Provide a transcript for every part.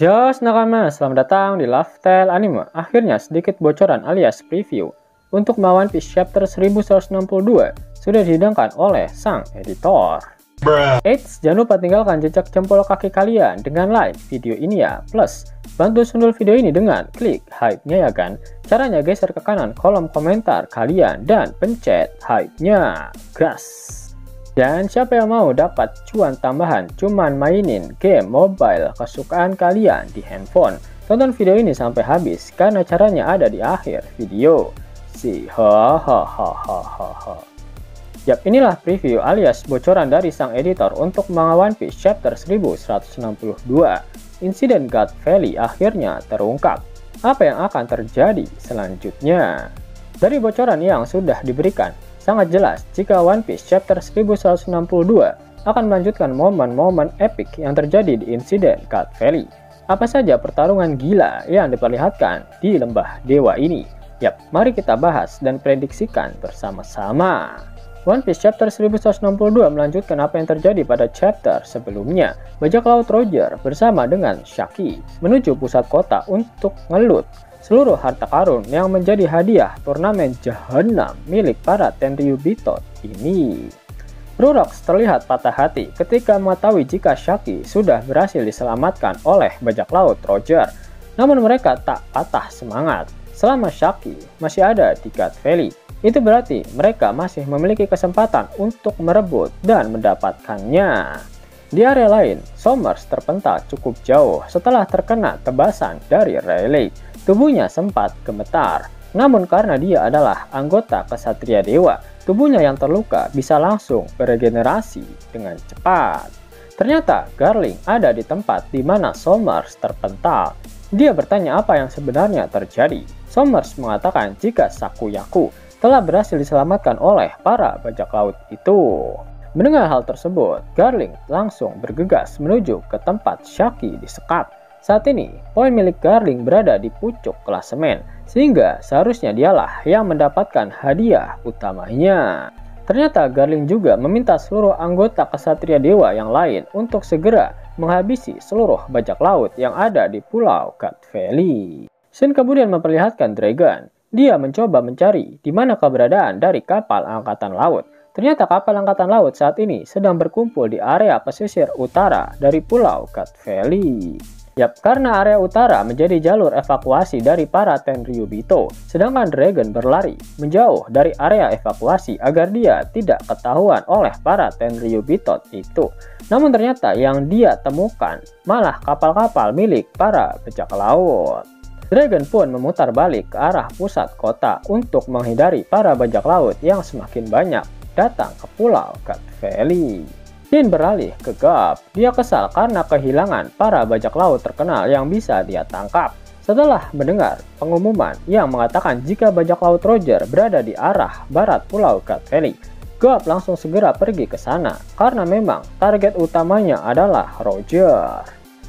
Yos nakama, selamat datang di Lifestyle Anime. Akhirnya sedikit bocoran alias preview untuk One Piece Chapter 1162 sudah dihidangkan oleh sang editor. Eits, jangan lupa tinggalkan jejak jempol kaki kalian dengan like video ini ya. Plus, bantu sundul video ini dengan klik hype-nya ya kan. Caranya geser ke kanan kolom komentar kalian dan pencet hype-nya. Gas! Dan siapa yang mau dapat cuan tambahan cuman mainin game mobile kesukaan kalian di handphone? Tonton video ini sampai habis karena caranya ada di akhir video. Yap, inilah preview alias bocoran dari sang editor untuk manga One Piece Chapter 1162. Insiden God Valley akhirnya terungkap. Apa yang akan terjadi selanjutnya? Dari bocoran yang sudah diberikan, sangat jelas jika One Piece Chapter 1162 akan melanjutkan momen-momen epic yang terjadi di insiden God Valley. Apa saja pertarungan gila yang diperlihatkan di lembah dewa ini? Yap, mari kita bahas dan prediksikan bersama-sama. One Piece Chapter 1162 melanjutkan apa yang terjadi pada chapter sebelumnya. Bajak laut Roger bersama dengan Shaki menuju pusat kota untuk ngelut seluruh harta karun yang menjadi hadiah turnamen Jahanam milik para Tenryubito ini. Rurox terlihat patah hati ketika mengetahui jika Shaki sudah berhasil diselamatkan oleh bajak laut Roger. Namun mereka tak patah semangat. Selama Shaki masih ada di God Valley, itu berarti mereka masih memiliki kesempatan untuk merebut dan mendapatkannya. Di area lain, Somers terpental cukup jauh setelah terkena tebasan dari Rayleigh. Tubuhnya sempat gemetar, namun karena dia adalah anggota Ksatria Dewa, tubuhnya yang terluka bisa langsung beregenerasi dengan cepat. Ternyata Garling ada di tempat di mana Somers terpental. Dia bertanya apa yang sebenarnya terjadi. Somers mengatakan jika Sakuyaku telah berhasil diselamatkan oleh para bajak laut itu. Mendengar hal tersebut, Garling langsung bergegas menuju ke tempat Shaki disekap. Saat ini, poin milik Garling berada di pucuk klasemen, sehingga seharusnya dialah yang mendapatkan hadiah utamanya. Ternyata Garling juga meminta seluruh anggota Ksatria Dewa yang lain untuk segera menghabisi seluruh bajak laut yang ada di Pulau God Valley. Shin kemudian memperlihatkan Dragon. Dia mencoba mencari di mana keberadaan dari kapal angkatan laut. Ternyata kapal angkatan laut saat ini sedang berkumpul di area pesisir utara dari Pulau God Valley. Yap, karena area utara menjadi jalur evakuasi dari para Tenryubito, sedangkan Dragon berlari menjauh dari area evakuasi agar dia tidak ketahuan oleh para Tenryubito itu. Namun ternyata yang dia temukan malah kapal-kapal milik para bajak laut. Dragon pun memutar balik ke arah pusat kota untuk menghindari para bajak laut yang semakin banyak datang ke Pulau God Valley. Shin beralih ke Garp. Dia kesal karena kehilangan para bajak laut terkenal yang bisa dia tangkap. Setelah mendengar pengumuman yang mengatakan jika bajak laut Roger berada di arah barat Pulau God Valley, Garp langsung segera pergi ke sana karena memang target utamanya adalah Roger.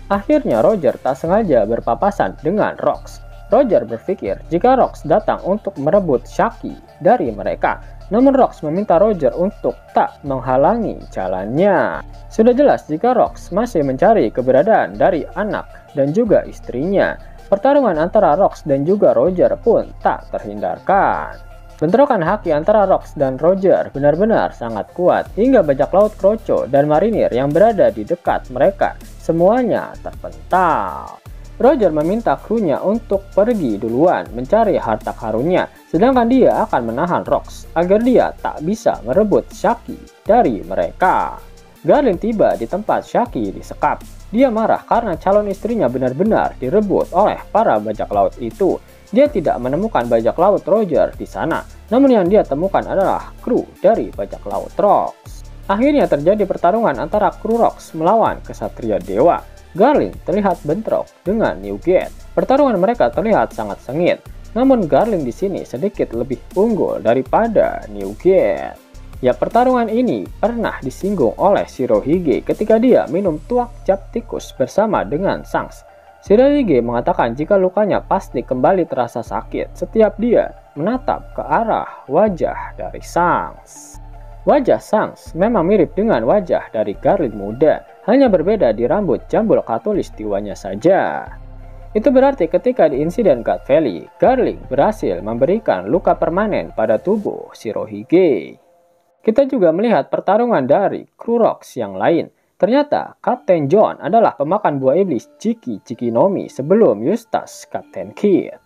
Akhirnya Roger tak sengaja berpapasan dengan Rox. Roger berpikir jika Rox datang untuk merebut Shaki dari mereka, namun Rox meminta Roger untuk tak menghalangi jalannya. Sudah jelas jika Rox masih mencari keberadaan dari anak dan juga istrinya. Pertarungan antara Rox dan juga Roger pun tak terhindarkan. Bentrokan haki antara Rox dan Roger benar-benar sangat kuat hingga bajak laut Kroco dan marinir yang berada di dekat mereka semuanya terpental. Roger meminta krunya untuk pergi duluan mencari harta karunnya, sedangkan dia akan menahan Rox agar dia tak bisa merebut Shaki dari mereka. Garling tiba di tempat Shaki disekap. Dia marah karena calon istrinya benar-benar direbut oleh para bajak laut itu. Dia tidak menemukan bajak laut Roger di sana, namun yang dia temukan adalah kru dari bajak laut Rox. Akhirnya terjadi pertarungan antara kru Rox melawan Ksatria Dewa. Garling terlihat bentrok dengan Newgate. Pertarungan mereka terlihat sangat sengit, namun Garling di sini sedikit lebih unggul daripada Newgate. Ya, pertarungan ini pernah disinggung oleh Shirohige ketika dia minum tuak cap tikus bersama dengan Shanks. Shirohige mengatakan jika lukanya pasti kembali terasa sakit setiap dia menatap ke arah wajah dari Shanks. Wajah Shanks memang mirip dengan wajah dari Garlic muda, hanya berbeda di rambut jambul khatulistiwanya saja. Itu berarti ketika di insiden God Valley, Garlic berhasil memberikan luka permanen pada tubuh Shirohige. Kita juga melihat pertarungan dari kru Rocks yang lain. Ternyata Kapten John adalah pemakan buah iblis Chiki Nomi sebelum Eustace Kapten Kidd.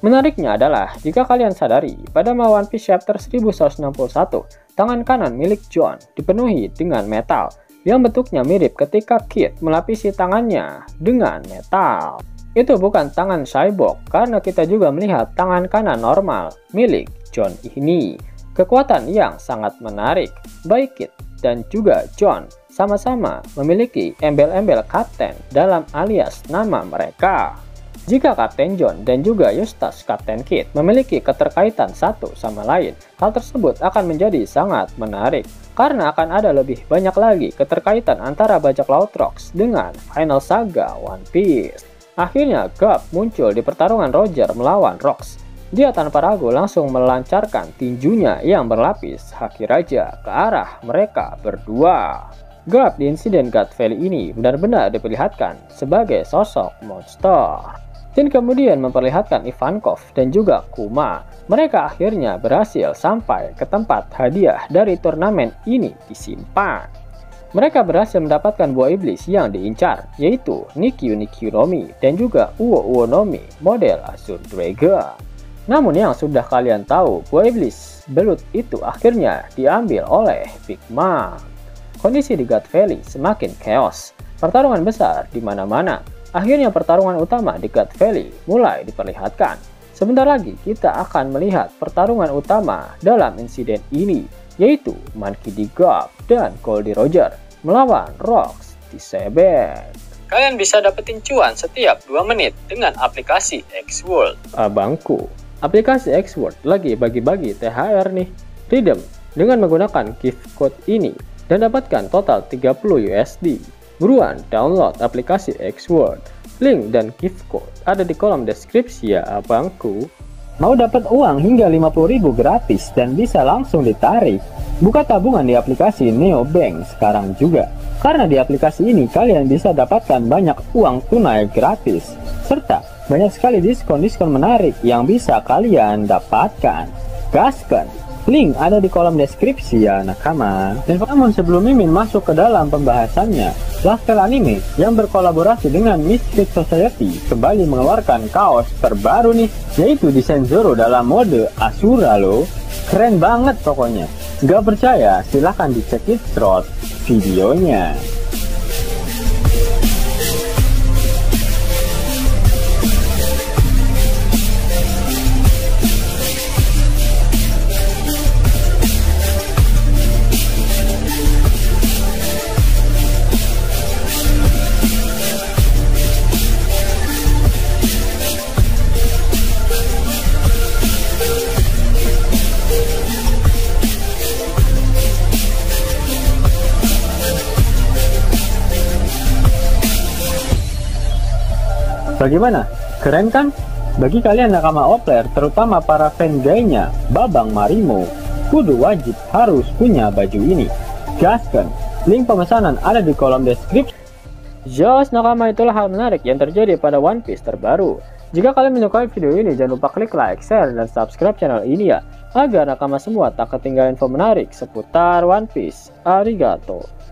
Menariknya adalah, jika kalian sadari, pada One Piece chapter 1161, tangan kanan milik John dipenuhi dengan metal, yang bentuknya mirip ketika Kid melapisi tangannya dengan metal. Itu bukan tangan cyborg, karena kita juga melihat tangan kanan normal milik John ini. Kekuatan yang sangat menarik, baik Kid dan juga John sama-sama memiliki embel-embel kapten dalam alias nama mereka. Jika Kapten John dan juga Eustace Kapten Kidd memiliki keterkaitan satu sama lain, hal tersebut akan menjadi sangat menarik, karena akan ada lebih banyak lagi keterkaitan antara bajak laut Rocks dengan Final Saga One Piece. Akhirnya Garp muncul di pertarungan Roger melawan Rocks. Dia tanpa ragu langsung melancarkan tinjunya yang berlapis Haki Raja ke arah mereka berdua. Garp di insiden God Valley ini benar-benar diperlihatkan sebagai sosok monster. Dan kemudian memperlihatkan Ivankov dan juga Kuma. Mereka akhirnya berhasil sampai ke tempat hadiah dari turnamen ini disimpan. Mereka berhasil mendapatkan buah iblis yang diincar, yaitu Nikyu Nomi dan juga Uo Nomi model Azure Dragon. Namun yang sudah kalian tahu, buah iblis belut itu akhirnya diambil oleh Big Mom. Kondisi di God Valley semakin chaos. Pertarungan besar di mana-mana. Akhirnya pertarungan utama di God Valley mulai diperlihatkan. Sebentar lagi kita akan melihat pertarungan utama dalam insiden ini, yaitu Monkey D. Garp dan Goldie Roger melawan Rocks di Sebek. Kalian bisa dapetin cuan setiap 2 menit dengan aplikasi X-World. Abangku, aplikasi X-World lagi bagi-bagi THR nih. Redeem dengan menggunakan gift code ini dan dapatkan total 30 USD. Buruan download aplikasi X-World. Link dan gift code ada di kolom deskripsi ya abangku. Mau dapat uang hingga 50.000 gratis dan bisa langsung ditarik? Buka tabungan di aplikasi Neobank sekarang juga. Karena di aplikasi ini kalian bisa dapatkan banyak uang tunai gratis. Serta banyak sekali diskon-diskon menarik yang bisa kalian dapatkan. Gaskan! Link ada di kolom deskripsi ya nakama. Dan namun sebelum Mimin masuk ke dalam pembahasannya, Lasker Anime yang berkolaborasi dengan Mystic Society kembali mengeluarkan kaos terbaru nih, yaitu desain Zoro dalam mode Asura loh. Keren banget pokoknya. Gak percaya? Silahkan dicek short videonya. Bagaimana? Keren kan? Bagi kalian nakama Opler, terutama para fan gaynya Babang Marimo, kudu wajib harus punya baju ini. Gaskan! Link pemesanan ada di kolom deskripsi. Jos nakama, itulah hal menarik yang terjadi pada One Piece terbaru. Jika kalian menyukai video ini, jangan lupa klik like, share, dan subscribe channel ini ya, agar nakama semua tak ketinggalan info menarik seputar One Piece. Arigato!